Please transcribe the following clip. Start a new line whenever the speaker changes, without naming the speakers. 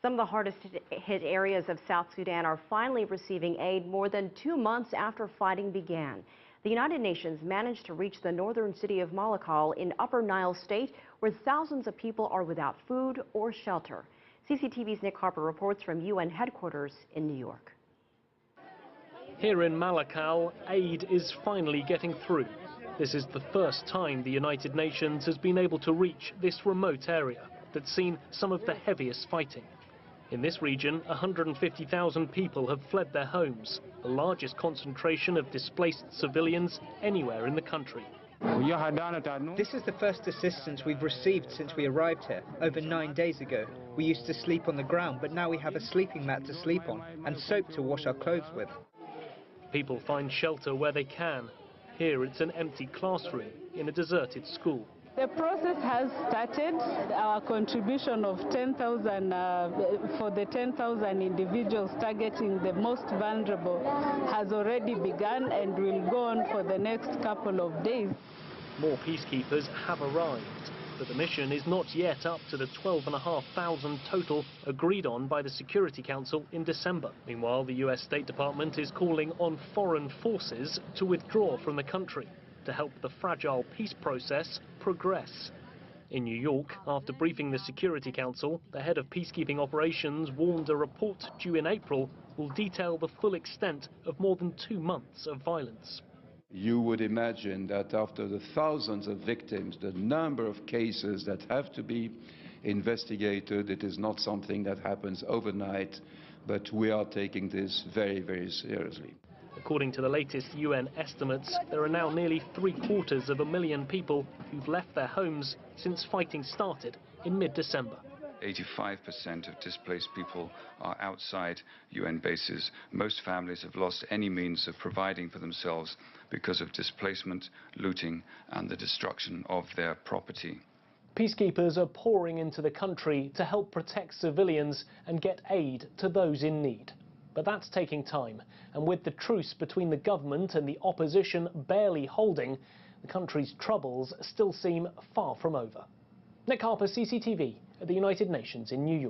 Some of the hardest hit areas of South Sudan are finally receiving aid more than 2 months after fighting began. The United Nations managed to reach the northern city of Malakal in Upper Nile state, where thousands of people are without food or shelter. CCTV's Nick Harper reports from UN headquarters in New York.
Here in Malakal, aid is finally getting through. This is the first time the United Nations has been able to reach this remote area that's seen some of the heaviest fighting. In this region, 150,000 people have fled their homes, the largest concentration of displaced civilians anywhere in the country.
This is the first assistance we've received since we arrived here, over 9 days ago. We used to sleep on the ground, but now we have a sleeping mat to sleep on and soap to wash our clothes with.
People find shelter where they can. Here it's an empty classroom in a deserted school.
The process has started. Our contribution of 10,000 for the 10,000 individuals targeting the most vulnerable has already begun and will go on for the next couple of days.
More peacekeepers have arrived, but the mission is not yet up to the 12,500 total agreed on by the Security Council in December. Meanwhile, the US State Department is calling on foreign forces to withdraw from the country to help the fragile peace process progress. In New York, after briefing the Security Council, the head of peacekeeping operations warned a report due in April will detail the full extent of more than 2 months of violence.
You would imagine that after the thousands of victims, the number of cases that have to be investigated, it is not something that happens overnight, but we are taking this very, very seriously.
According to the latest UN estimates, there are now nearly 750,000 people who've left their homes since fighting started in mid-December.
85% of displaced people are outside UN bases. Most families have lost any means of providing for themselves because of displacement, looting, and the destruction of their property.
Peacekeepers are pouring into the country to help protect civilians and get aid to those in need. But that's taking time, and with the truce between the government and the opposition barely holding, the country's troubles still seem far from over. Nick Harper, CCTV, at the United Nations in New York.